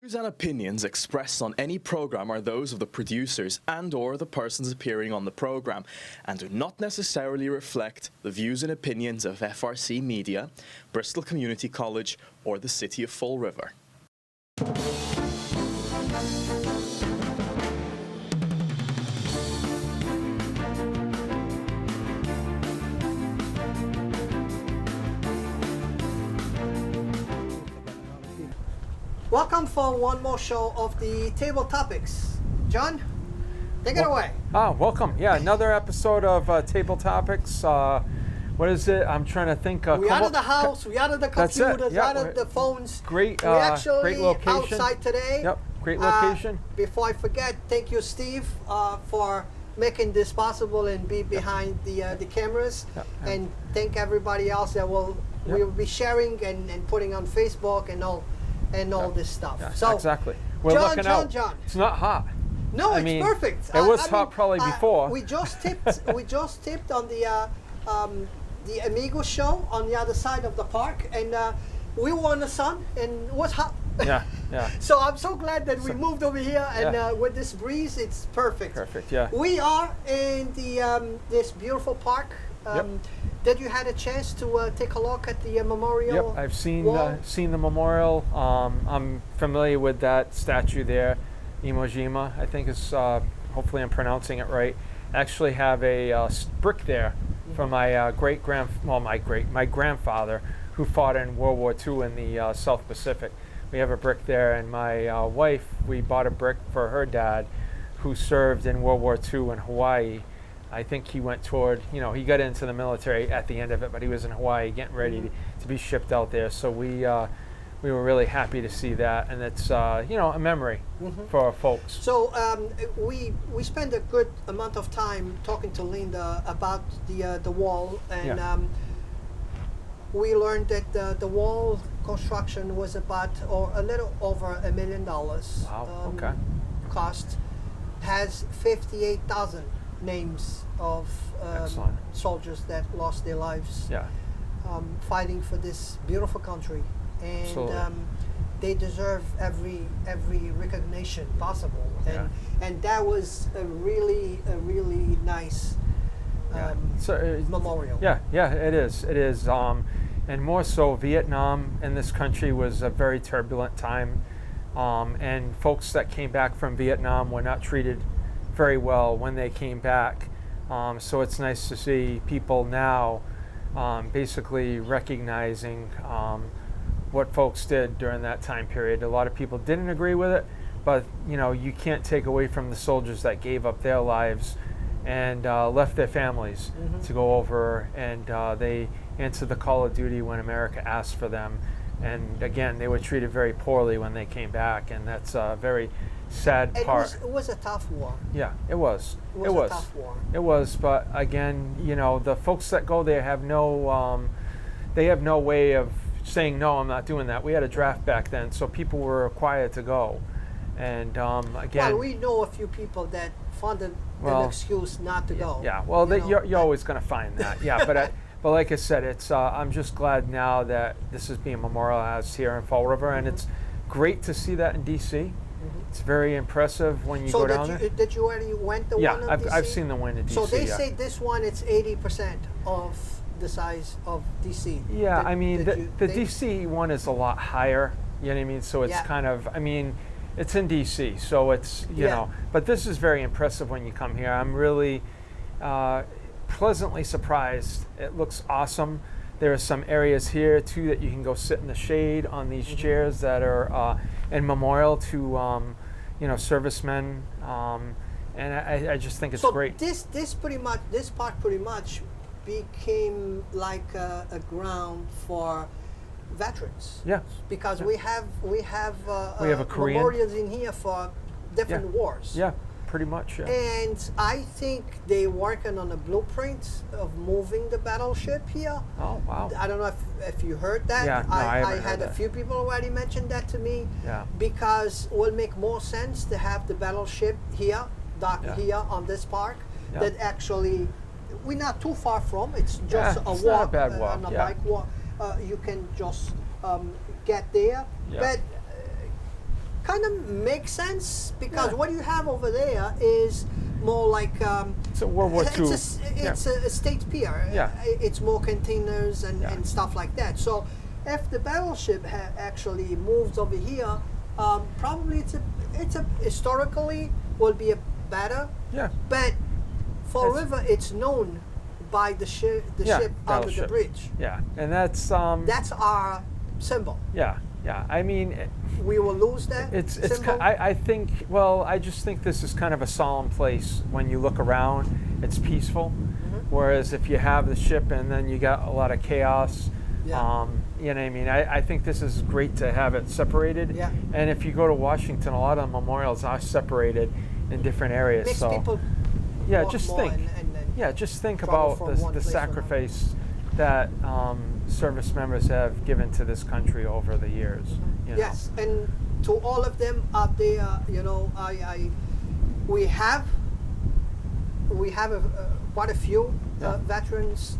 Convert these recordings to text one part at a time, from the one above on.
Views and opinions expressed on any program are those of the producers and/or the persons appearing on the program and do not necessarily reflect the views and opinions of FRC Media, Bristol Community College, or the City of Fall River. Welcome for one more show of the Table Topics. John, take it away. Welcome. Yeah, another episode of Table Topics. What is it? I'm trying to think. We're out of the house, we're out of the computers, Yeah, out of the phones. Great, we're actually great location. outside today. Yep, great location. Before I forget, thank you, Steve, for making this possible and be behind the cameras. Yep. And thank everybody else that will be sharing and putting on Facebook and all this stuff. Yeah, so exactly. We're looking out. John. It's not hot. No, I it's mean, perfect. It was hot probably before. We just tipped. We just tipped on the Amigo show on the other side of the park, and we were in the sun and it was hot. Yeah. So I'm so glad that we moved over here, and with this breeze, it's perfect. Perfect. Yeah. We are in the this beautiful park. Did you had a chance to take a look at the memorial? Yep, I've seen wall? seen the memorial. I'm familiar with that statue there, Iwo Jima. I think is hopefully I'm pronouncing it right. I actually have a brick there from my my grandfather who fought in World War II in the South Pacific. We have a brick there, and my wife, we bought a brick for her dad, who served in World War II in Hawaii. I think he went toward, he got into the military at the end of it, but he was in Hawaii getting ready to be shipped out there. So we were really happy to see that, and it's a memory for our folks. So we spent a good amount of time talking to Linda about the wall, and we learned that the wall construction was about a little over $1 million. Wow. Okay. Cost. Has 58,000 names of soldiers that lost their lives fighting for this beautiful country, and they deserve every recognition possible, and that was a really nice memorial. It is and more so Vietnam in this country was a very turbulent time, and folks that came back from Vietnam were not treated very well when they came back. So it's nice to see people now basically recognizing what folks did during that time period. A lot of people didn't agree with it, but you can't take away from the soldiers that gave up their lives and left their families to go over, and they answered the call of duty when America asked for them. And again, they were treated very poorly when they came back, and that's a very sad part. It was a tough war. Yeah, it was. It was a tough war. It was, but again, the folks that go there have no way of saying no, I'm not doing that. We had a draft back then, so people were required to go. And again, well, we know a few people that found an excuse not to go. Yeah, well, you're always going to find that. Yeah, but like I said, it's I'm just glad now that this is being memorialized here in Fall River, and it's great to see that in D.C. It's very impressive when you go down there. Did you already went the one in Yeah, DC? I've seen the one in D.C. So they say this one, it's 80% of the size of D.C. Yeah, the D.C. one is a lot higher, you know what I mean? So it's kind of, it's in D.C., so it's, you know, but this is very impressive when you come here. I'm really pleasantly surprised. It looks awesome. There are some areas here too that you can go sit in the shade on these chairs that are in memorial to servicemen, and I just think it's great. This park pretty much became like a ground for veterans. Yeah. Because we have a Korean memorials in here for different wars. Yeah. Pretty much, yeah. And I think they're working on a blueprint of moving the battleship here. Oh, wow. I don't know if you heard that. Yeah, no, I had a few people already mention that to me. Yeah. Because it will make more sense to have the battleship here, docked here on this park, that actually we're not too far from. It's just a walk, not a bad walk, on a bike walk. You can just get there. Yeah. But kind of makes sense because Yeah. what you have over there is more like It's a World War II. it's a state pier. Yeah. It's more containers and, Yeah. and stuff like that. So if the battleship actually moves over here, probably it's a historically will be a better. Yeah. But for It's- river, it's known by the ship under the battleship. bridge. Yeah, and that's That's our symbol. yeah. I mean, We will lose that it's symbol. I think, well, I just think this is kind of a solemn place. When you look around, it's peaceful. Whereas if you have the ship and then you got a lot of chaos, Yeah. you know what I mean? I think this is great to have it separated. Yeah. And if you go to Washington, a lot of the memorials are separated in different areas. Makes so people yeah, want just more think. and Yeah, just think travel about from one the place to another. sacrifice that service members have given to this country over the years. You know? Yes, and to all of them out there, you know, we have quite a few Yeah. veterans,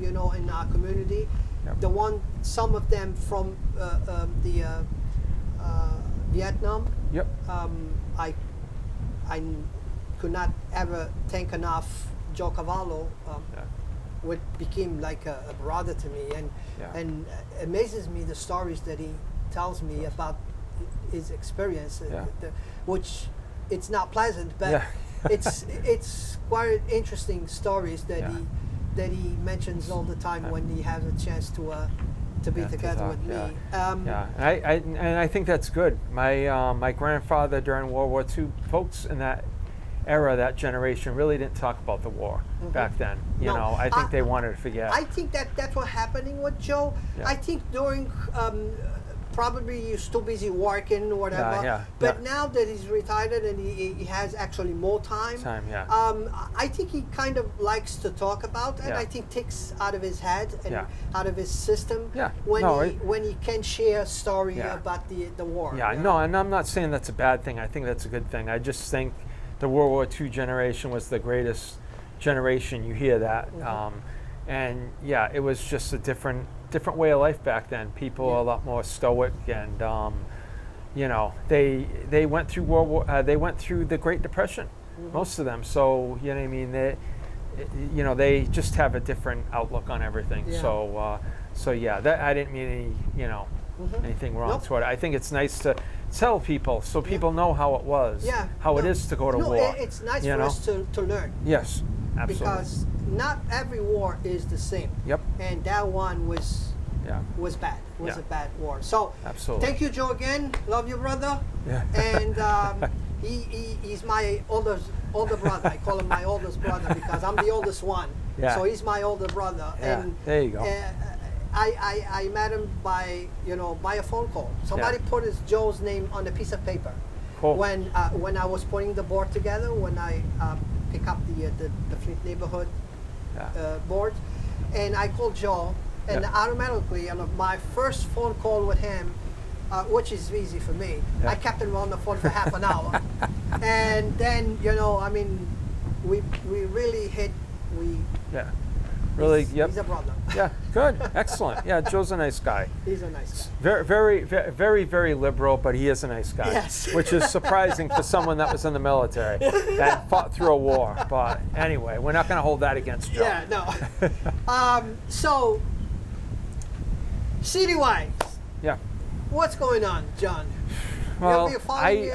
you know, in our community. Yep. Some of them from the Vietnam. Yep. I could not ever thank enough Joe Cavallo. Yeah. What became like a brother to me, Yeah. and amazes me the stories that he tells me about his experience, Yeah. which it's not pleasant, but Yeah. it's quite interesting stories that Yeah. he mentions all the time when he has a chance to be Yeah, to together talk, with yeah. me. Yeah, and I think that's good. My grandfather during World War II, folks in that era, that generation, really didn't talk about the war back then. You No, know, I think they wanted to forget. I think that's what's happening with Joe. Yeah. I think during probably he's too busy working or whatever. Yeah, But yeah. now that he's retired and he has actually more time, Yeah. I think he kind of likes to talk about, and Yeah. I think takes out of his head and Yeah. out of his system Yeah. when No, when he can share a story Yeah. about the war. Yeah, no, and I'm not saying that's a bad thing. I think that's a good thing. I just think the World War II generation was the greatest generation. You hear that, and yeah, it was just a different way of life back then. People are a lot more stoic, and you know, they went through they went through the Great Depression, most of them. So you know what I mean. They just have a different outlook on everything. Yeah. So yeah, that I didn't mean anything wrong Nope. to it. I think it's nice to tell people so people know how it was, Yeah. how it No. is to go to No, war. it's nice you for know? us to learn. Yes, absolutely. Because not every war is the same. Yep. And that one was bad. Was Yeah. a bad war. So Absolutely. thank you, Joe, again. Love you, brother. Yeah. And he's my older brother. I call him my oldest brother because I'm the oldest one. Yeah. So he's my older brother. Yeah, And there you go. I met him by a phone call. Somebody put Joe's name on a piece of paper. Cool. When I was putting the board together, when I pick up the Fleet neighborhood board, and I called Joe, and automatically on my first phone call with him, which is easy for me, I kept him on the phone for half an hour, and then we really hit. Really, He's a brother. Yeah, good, excellent. Yeah, Joe's a nice guy. He's a nice guy. Very, very liberal, but he is a nice guy. Yes. Which is surprising for someone that was in the military that fought through a war. But anyway, we're not going to hold that against Joe. Yeah, no. So, city-wise, Yeah. what's going on, John? Well, You'll be following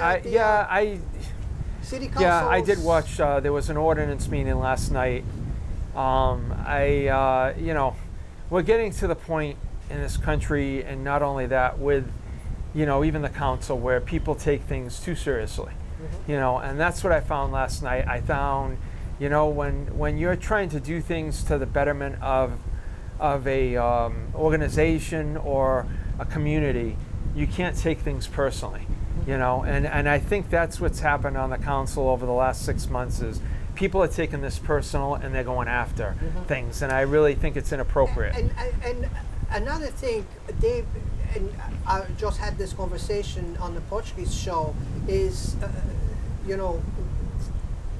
city council. Yeah, I did watch. There was an ordinance meeting last night. We're getting to the point in this country, and not only that, with, even the council, where people take things too seriously. And that's what I found last night. I found, when you're trying to do things to the betterment of a organization or a community, you can't take things personally. And I think that's what's happened on the council over the last 6 months is people are taking this personal and they're going after things, and I really think it's inappropriate. And another thing, Dave and I just had this conversation on the Portuguese show, is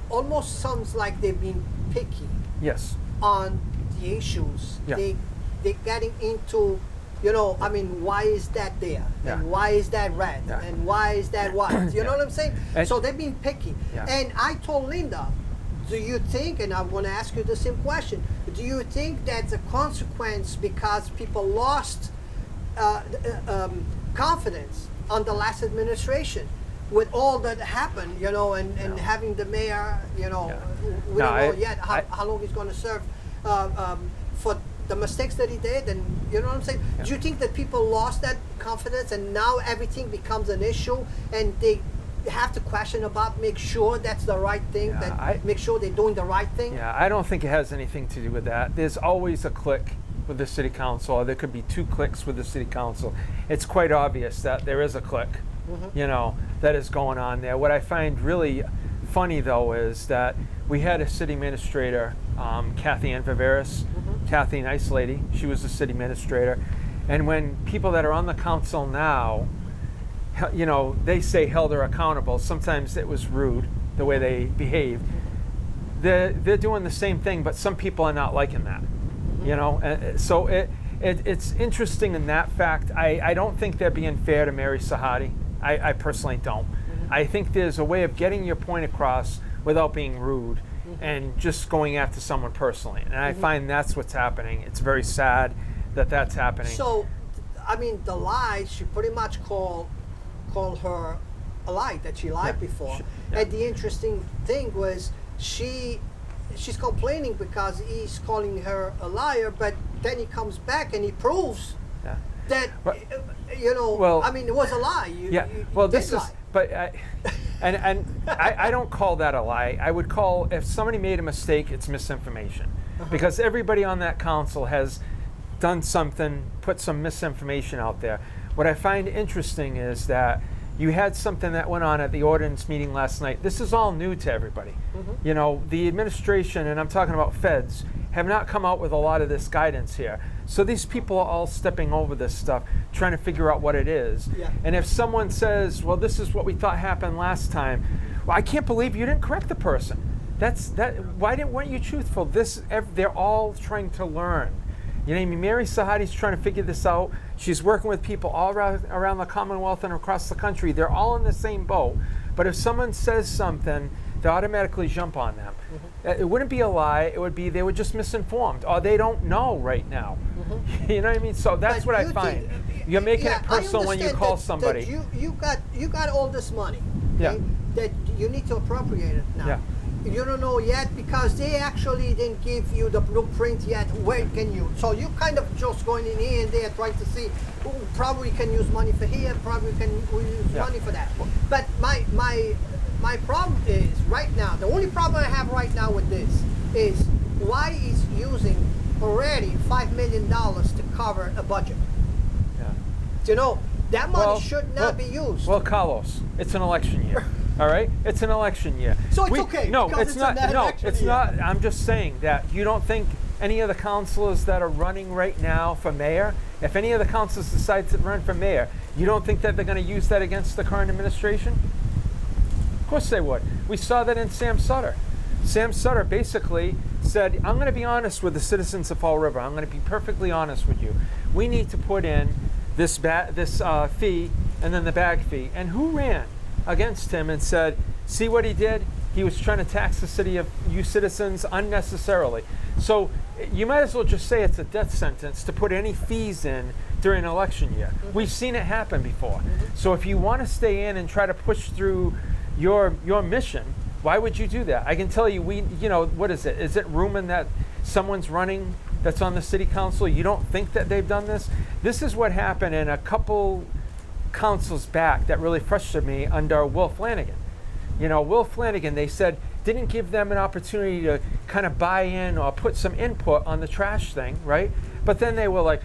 almost sounds like they've been picky Yes. on the issues. Yeah. They're getting into You know, I mean, why is that there? Yeah. And why is that red? Yeah. And why is that white? You know what I'm saying? And- So they've been picky. Yeah. And I told Linda, do you think, and I'm going to ask you the same question, do you think that's a consequence because people lost confidence on the last administration with all that happened, you know, and having the mayor, you know, we don't know yet how long he's going to serve for the mistakes that he did, and you know what I'm saying? Yeah. Do you think that people lost that confidence and now everything becomes an issue and they have to question about, make sure that's the right thing, make sure they're doing the right thing? Yeah, I don't think it has anything to do with that. There's always a clique with the city council, or there could be two cliques with the city council. It's quite obvious that there is a clique, you know, that is going on there. What I find really funny, though, is that we had a city administrator, Kathy Ann Viveris, Kathy, nice lady, she was the city administrator. And when people that are on the council now, you know, they say held her accountable, sometimes it was rude, the way they behaved. They're doing the same thing, but some people are not liking that, you know? So it's interesting in that fact. I don't think they're being fair to Mary Sahadi. I personally don't. I think there's a way of getting your point across without being rude and just going after someone personally. And I find that's what's happening. It's very sad that that's happening. So, I mean, the lie, she pretty much called her a lie, that she lied before. And the interesting thing was she's complaining because he's calling her a liar, but then he comes back and he proves that, you know, I mean, it was a lie. This is, but I don't call that a lie. I would call, if somebody made a mistake, it's misinformation. Because everybody on that council has done something, put some misinformation out there. What I find interesting is that you had something that went on at the ordinance meeting last night. This is all new to everybody. You know, the administration, and I'm talking about feds, have not come out with a lot of this guidance here. So these people are all stepping over this stuff, trying to figure out what it is. And if someone says, well, this is what we thought happened last time, well, I can't believe you didn't correct the person. Why weren't you truthful? They're all trying to learn. You know what I mean? Mary Sahadi's trying to figure this out. She's working with people all around the Commonwealth and across the country. They're all in the same boat. But if someone says something, they automatically jump on them. It wouldn't be a lie. It would be they were just misinformed, or they don't know right now. You know what I mean? So that's what I find. You're making it personal when you call somebody. That you got all this money. Okay, that you need to appropriate it now. You don't know yet because they actually didn't give you the blueprint yet. Where can you? So you kind of just going in here and there trying to see. Probably can use money for here. Probably can use money for that. But my problem is right now. The only problem I have right now with this is why he's using already $5 million to cover a budget. You know that money should not be used. Well, Carlos, it's an election year. All right, it's an election year. So it's okay. No, it's not. No, it's not. I'm just saying that you don't think any of the councilors that are running right now for mayor, if any of the councilors decide to run for mayor, you don't think that they're going to use that against the current administration? Of course they would. We saw that in Sam Sutter. Sam Sutter basically said, I'm going to be honest with the citizens of Fall River. I'm going to be perfectly honest with you. We need to put in this fee and then the bag fee. And who ran against him and said, see what he did? He was trying to tax the city of you citizens unnecessarily. So you might as well just say it's a death sentence to put any fees in during an election year. We've seen it happen before. So if you want to stay in and try to push through your mission, why would you do that? I can tell you, what is it? Is it rumored that someone's running that's on the city council? You don't think that they've done this? This is what happened in a couple councils back that really frustrated me under Will Flanagan. Will Flanagan, they said, didn't give them an opportunity to kind of buy in or put some input on the trash thing, right? But then they were like,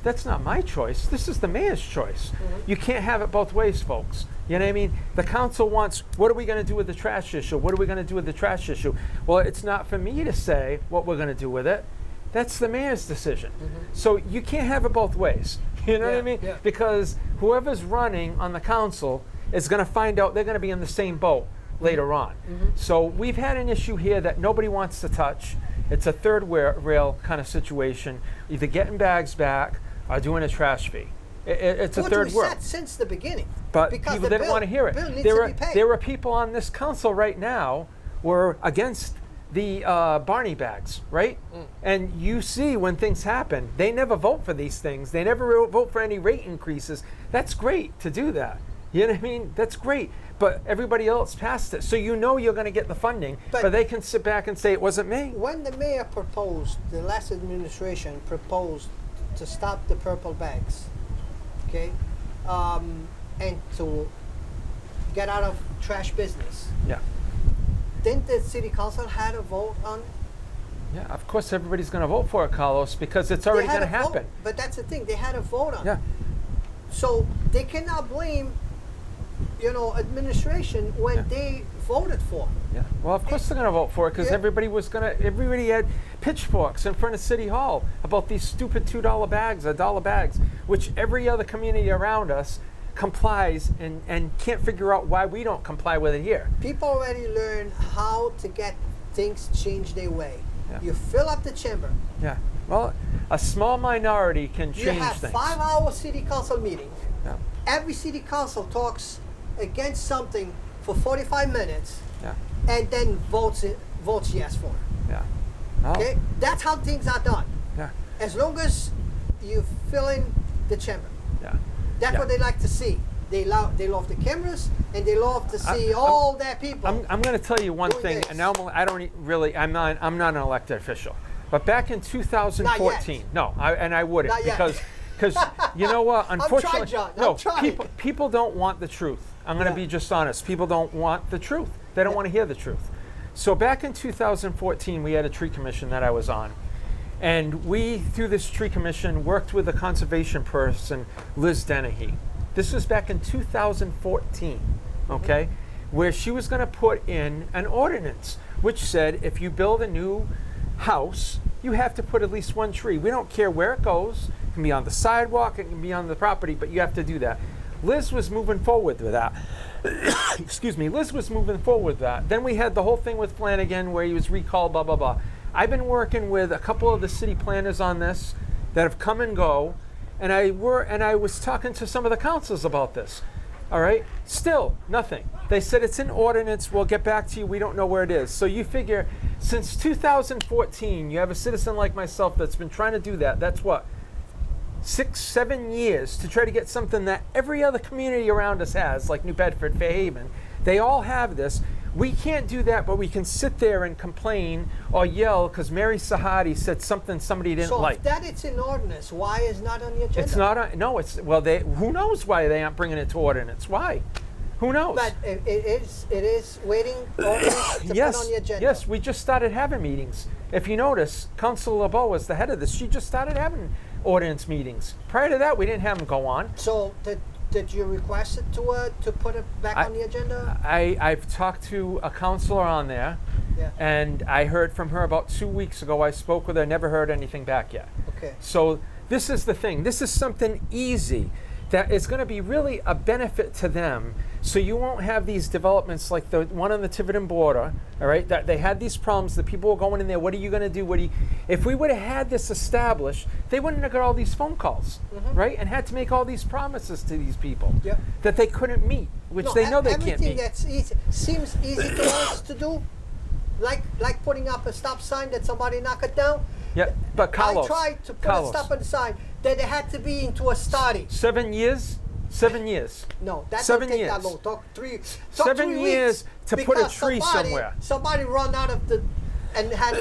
that's not my choice. This is the mayor's choice. You can't have it both ways, folks. You know what I mean? The council wants, what are we going to do with the trash issue? What are we going to do with the trash issue? Well, it's not for me to say what we're going to do with it. That's the mayor's decision. So you can't have it both ways. You know what I mean? Yeah. Because whoever's running on the council is going to find out they're going to be in the same boat later on. So we've had an issue here that nobody wants to touch. It's a third rail kind of situation, either getting bags back are doing a trash fee. It's a third we world. said since the beginning. But because people the didn't want to hear it. bill needs to be paid. There are people on this council right now were against the Barney bags, right? And you see when things happen, they never vote for these things. They never vote for any rate increases. That's great to do that. You know what I mean? That's great. But everybody else passed it. So you know you're going to get the funding, but they can sit back and say it wasn't me. When the mayor proposed, the last administration proposed to stop the purple bags, okay, and to get out of trash business, Yeah. didn't the city council had a vote on it? Yeah, of course everybody's going to vote for it, Carlos, because it's already They had going to a vote, happen. but that's the thing, they had a vote on Yeah. it. So they cannot blame, administration when Yeah. they voted for it. Yeah. Well, of course they're going to vote for it because Yeah. everybody had pitchforks in front of City Hall about these stupid $2 bags, $1 bags, which every other community around us complies and can't figure out why we don't comply with it here. People already learn how to get things changed their way. Yeah. You fill up the chamber. Yeah. Well, a small minority can You change have things. 5-hour city council meeting. Yeah. Every city council talks against something for 45 minutes Yeah. and then votes yes for it. Yeah. Oh, Okay? That's how things are done. Yeah. As long as you fill in the chamber. Yeah. That's Yeah. what they like to see. They love the cameras and they love to see all their people. I'm going to tell you one doing thing, this. and now I'm not an elected official, but back in 2014, no, I wouldn't Not yet. because you know what? Unfortunately, trying, John. no, I'm trying. people don't want the truth. I'm going to Yeah. be just honest. People don't want the truth. They don't Yeah. want to hear the truth. So back in 2014, we had a tree commission that I was on. And we, through this tree commission, worked with a conservation person, Liz Dennehy. This was back in 2014, okay? Where she was going to put in an ordinance which said if you build a new house, you have to put at least one tree. We don't care where it goes. It can be on the sidewalk, it can be on the property, but you have to do that. Liz was moving forward with that. Excuse me, Liz was moving forward with that. Then we had the whole thing with Flanagan where he was recalled, blah, blah, blah. I've been working with a couple of the city planners on this that have come and go, and I was talking to some of the councils about this. All right, still nothing. They said it's an ordinance, we'll get back to you, we don't know where it is. So you figure, since 2014, you have a citizen like myself that's been trying to do that. That's what? 6-7 years to try to get something that every other community around us has, like New Bedford, Fairhaven. They all have this. We can't do that, but we can sit there and complain or yell because Mary Sahadi said something somebody didn't like. So if it's an ordinance, why is it not on the agenda? It's not on, no, it's, well, who knows why they aren't bringing it to ordinance? Why? Who knows? But it is waiting ordinance to Yes, put on the agenda. yes, we just started having meetings. If you notice, Councilor LeBeau was the head of this. She just started having ordinance meetings. Prior to that, we didn't have them go on. So did you request it to put it back on the agenda? I've talked to a counselor on there, Yeah. and I heard from her about 2 weeks ago. I spoke with her, never heard anything back yet. Okay. So this is the thing. This is something easy that is going to be really a benefit to them. So you won't have these developments like the one on the Tiverton border, all right? That they had these problems. The people were going in there. What are you going to do? If we would have had this established, they wouldn't have got all these phone calls, right? And had to make all these promises to these people Yep. that they couldn't meet, which they know they can't everything meet. that's easy seems easy to us to do, like putting up a stop sign that somebody knock it down. Yeah, but Carlos, I tried to put Carlos, a stop on the sign that it had to be into a study. 7 years. 7 years. No, that 7 don't take years. that long. Talk 7 3 years weeks to put a because tree somewhere. Somebody run out of the and had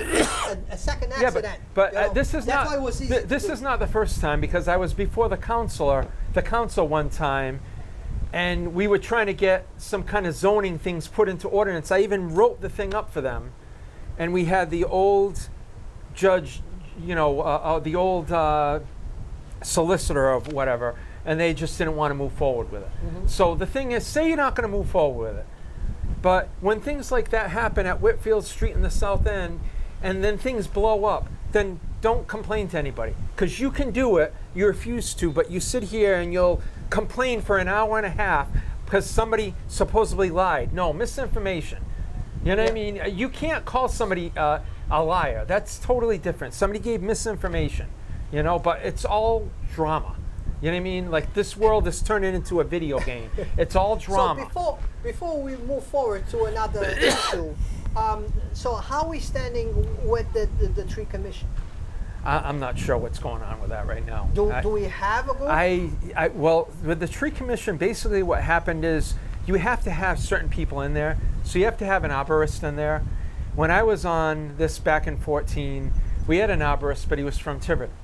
a second Yeah, accident. but you know? this is That's not. why it was easy to This do. is not the first time because I was before the council one time, and we were trying to get some kind of zoning things put into ordinance. I even wrote the thing up for them, and we had the old judge, the old solicitor of whatever, and they just didn't want to move forward with it. So the thing is, say you're not going to move forward with it. But when things like that happen at Whitfield Street in the South End, and then things blow up, then don't complain to anybody. Because you can do it, you refuse to, but you sit here and you'll complain for an hour and a half because somebody supposedly lied. No, misinformation. You know what I mean? You can't call somebody a liar. That's totally different. Somebody gave misinformation. you know, but it's all drama. You know what I mean? Like, this world is turning into a video game. It's all drama. So before we move forward to another issue, so how are we standing with the tree commission? I'm not sure what's going on with that right now. Do we have a group? Well, with the tree commission, basically what happened is you have to have certain people in there. So you have to have an arborist in there. When I was on this back in 2014, we had an arborist, but he was from Tiverton.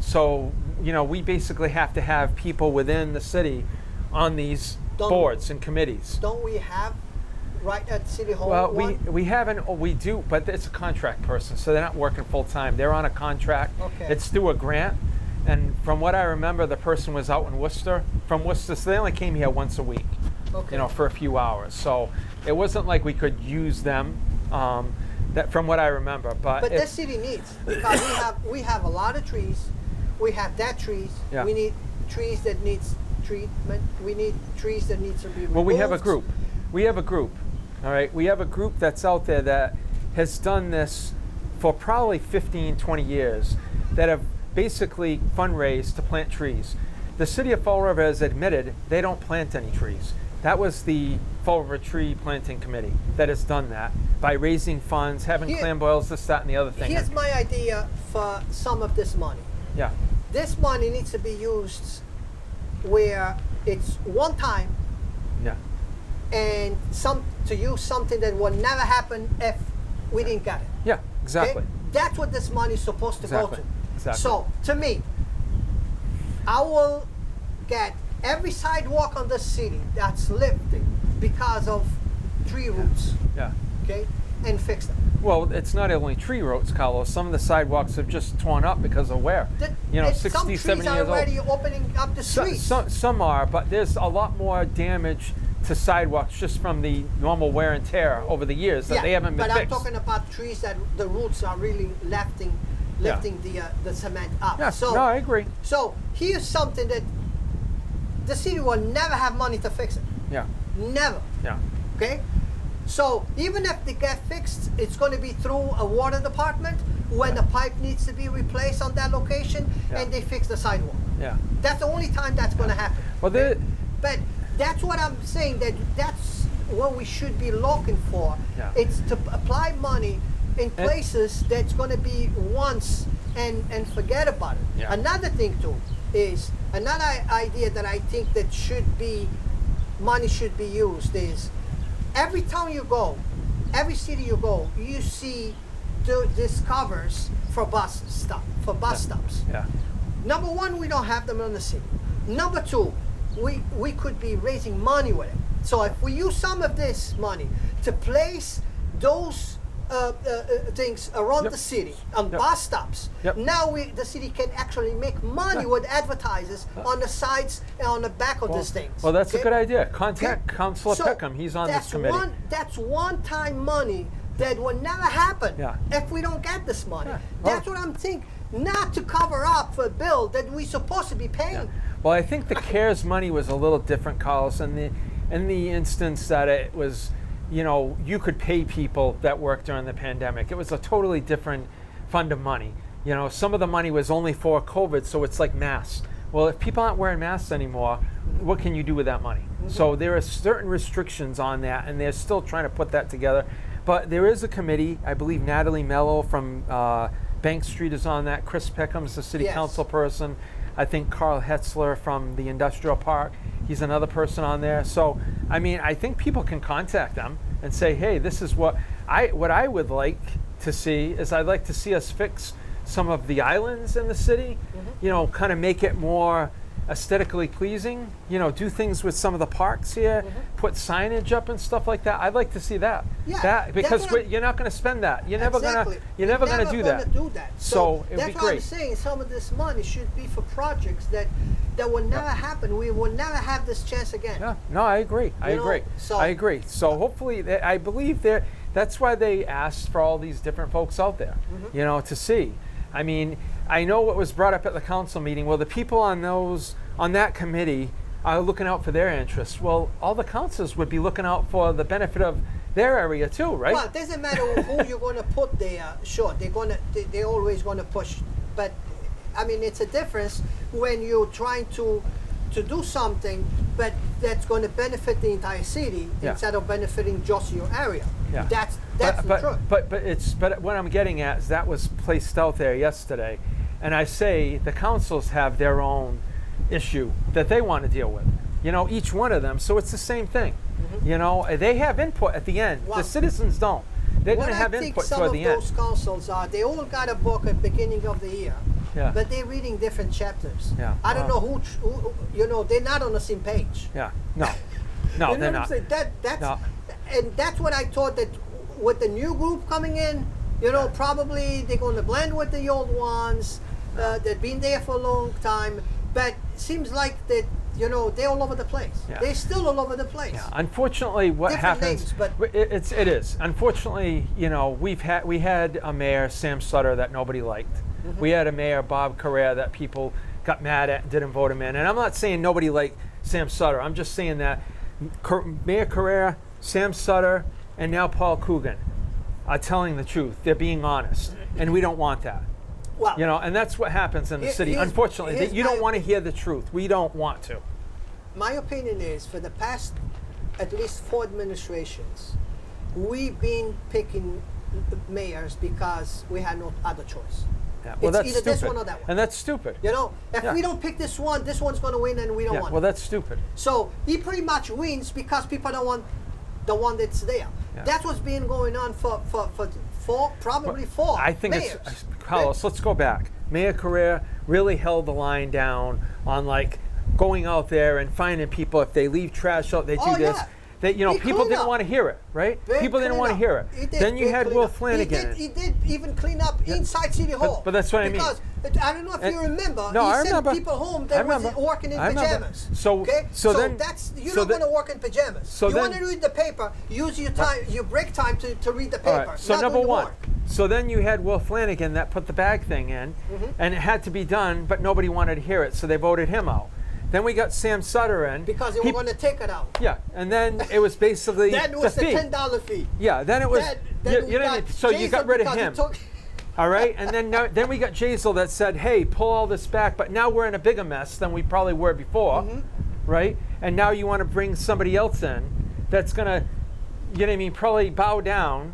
So, you know, we basically have to have people within the city on these boards and committees. Don't we have right at City Hall? Well, we haven't. We do, but it's a contract person, so they're not working full time. They're on a contract. Okay. It's through a grant, and from what I remember, the person was out in Worcester. From Worcester, so they only came here once a week. Okay. You know, for a few hours. So it wasn't like we could use them. That from what I remember, but the city needs, because we have a lot of trees. We have dead trees. Yeah. We need trees that needs treatment. We need trees that needs to be removed. Well, we have a group. All right, we have a group that's out there that has done this for probably 15, 20 years, that have basically fundraised to plant trees. The city of Fall River has admitted they don't plant any trees. That was the Fall River Tree Planting Committee that has done that by raising funds, having clam boils, this, that, and the other thing. Here's my idea for some of this money. Yeah. This money needs to be used where it's one time, Yeah. and to use something that will never happen if we didn't get it. Yeah. Exactly. Okay? That's what this money is supposed to go to. Exactly. So to me, I will get every sidewalk on the city that's lifting because of tree roots, Yeah. okay, and fix them. Well, it's not only tree roots, Carlos. Some of the sidewalks have just torn up because of wear. You know, 60, some 70 trees are years already old. opening up the streets. Some are, but there's a lot more damage to sidewalks just from the normal wear and tear over the years that they haven't been but fixed. I'm talking about trees that the roots are really lifting the cement up. Yeah, So, no, I agree. So here's something that the city will never have money to fix it. Yeah, Never. yeah, Okay? So even if they get fixed, it's going to be through a water department when the pipe needs to be replaced on that location, and they fix the sidewalk. yeah. That's the only time that's going to happen. Well, okay? But that's what I'm saying, that's what we should be looking for. Yeah. It's to apply money in places that's going to be once and forget about it. Yeah. Another thing too is, another idea that I think that money should be used is, every town you go, every city you go, you see these covers for bus stops. Yeah. Number one, we don't have them in the city. Number two, we could be raising money with it. So if we use some of this money to place those things around the city on bus stops, now the city can actually make money with advertisers on the sides and on the back of these things. Well, that's a good idea. Contact Councilor Peckham. He's on this committee. That's one-time money that will never happen if we don't get this money. Yeah. That's what I'm thinking. Not to cover up for a bill that we're supposed to be paying. Yeah. Well, I think the CARES money was a little different, Carlos, in the instance that it was, you know, you could pay people that worked during the pandemic. It was a totally different fund of money. You know, some of the money was only for COVID, so it's like masks. Well, if people aren't wearing masks anymore, what can you do with that money? Mm-hmm. So there are certain restrictions on that, and they're still trying to put that together. But there is a committee, I believe Natalie Mello from Bank Street is on that. Chris Peckham's the city council person. I think Carl Hetzler from the industrial park, he's another person on there. So, I mean, I think people can contact them and say, hey, this is what I would like to see is I'd like to see us fix some of the islands in the city, you know, kind of make it more aesthetically pleasing, you know, do things with some of the parks here, put signage up and stuff like that. I'd like to see that. Yeah, that because you're not going to spend that. You're never going to do that. So it would be great. That's what I'm saying. Some of this money should be for projects that will never happen. We will never have this chance again. Yeah. No, I agree. I agree. So hopefully, I believe that's why they asked for all these different folks out there, you know, to see. I mean, I know what was brought up at the council meeting. Well, the people on that committee are looking out for their interests. Well, all the councils would be looking out for the benefit of their area too, right? Well, it doesn't matter who you're going to put there. Sure, they're always going to push. But I mean, it's a difference when you're trying to do something, but that's going to benefit the entire city instead of benefiting just your area. Yeah. That's the truth. But what I'm getting at is that was placed out there yesterday, and I say the councils have their own issue that they want to deal with. You know, each one of them. So it's the same thing. Mm-hmm. You know, they have input at the end. Well, the citizens don't. They're going to have input toward the end. What I think some of those councils are, they all got a book at the beginning of the year. Yeah. But they're reading different chapters. Yeah. I don't know who, you know, they're not on the same page. Yeah. No. No, you know they're what not. I'm saying? That's No. And that's what I thought, that with the new group coming in, you know, probably they're going to blend with the old ones. They've been there for a long time, but it seems like that, you know, they're all over the place. Yeah. They're still all over the place. Yeah. Unfortunately, what Different happens? names, but it is. Unfortunately, you know, we had a mayor, Sam Sutter, that nobody liked. Mm-hmm. We had a mayor, Bob Correa, that people got mad at and didn't vote him in. And I'm not saying nobody liked Sam Sutter. I'm just saying that Mayor Correa, Sam Sutter, and now Paul Coogan are telling the truth. They're being honest, and we don't want that. well, You know, and that's what happens in the city. Unfortunately, you don't want to hear the truth. We don't want to. my opinion is, for the past at least 4 administrations, we've been picking mayors because we had no other choice. Yeah. Well, It's that's either stupid. this one or that one. And that's stupid. You know, if Yeah. we don't pick this one, this one's going to win, and we don't Yeah. want Well, it. that's stupid. So he pretty much wins because people don't want the one that's there. Yeah. That's what's been going on for probably four I think mayors. it's Carlos. Let's go back. Mayor Correa really held the line down on like going out there and finding people if they leave trash out, they do Oh, this. yeah. They, you know, He people cleaned didn't up. want to hear it, right? Big People didn't want to cleanup. hear He it. did Then you big had cleanup. Will Flanagan. He did even clean up inside City Hall. but that's what I mean. Because I don't know if you remember. No, he I sent remember. people home I that was remember. working in I remember. pajamas. So- okay, so then- that's you're so not then- going to work in pajamas. so you then- want to read the paper. Use your time, your break time to read the paper. All right. So not number going to one. work. So then you had Will Flanagan that put the bag thing in, and it had to be done, but nobody wanted to hear it, so they voted him out. Then we got Sam Sutter in. Because they were going to take it out. Yeah, and then it was basically That was the the fee. $10 fee. Yeah, then it was. Then you know what I mean? So you got rid of him. All right, and then we got Jazel that said, "Hey, pull all this back," but now we're in a bigger mess than we probably were before, right? And now you want to bring somebody else in that's gonna, you know what I mean, probably bow down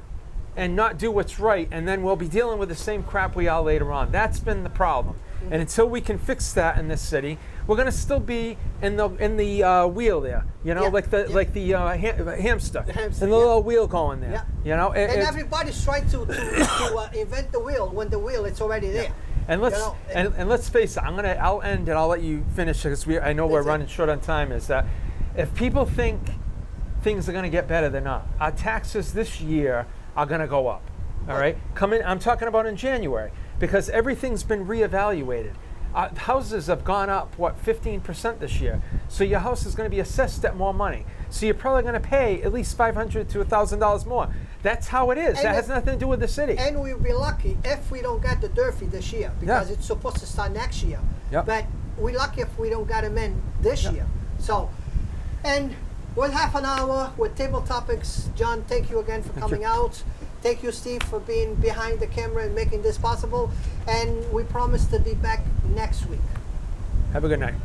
and not do what's right, and then we'll be dealing with the same crap we are later on. That's been the problem, and until we can fix that in this city, we're gonna still be in the wheel there, you know, Yeah, like the hamster, The hamster, and the yeah. little wheel going there, Yeah. you know. And everybody's trying to invent the wheel when the wheel it's already there. And let's You know, and let's face it. I'll end and I'll let you finish because I know we're That's it. running short on time. Is that if people think things are going to get better, they're not. Our taxes this year are going to go up. All right, I'm talking about in January because everything's been reevaluated. Houses have gone up 15% this year, so your house is going to be assessed at more money. So you're probably going to pay at least $500 to $1,000 more. That's how it is. And that has nothing to do with the city. And we'll be lucky if we don't get the dirt fee this year because Yeah. it's supposed to start next year. Yep. But we're lucky if we don't get them in this year. So, and we're half an hour with table topics. John, thank you again for coming out. Thank you, Steve, for being behind the camera and making this possible. And we promise to be back next week. Have a good night.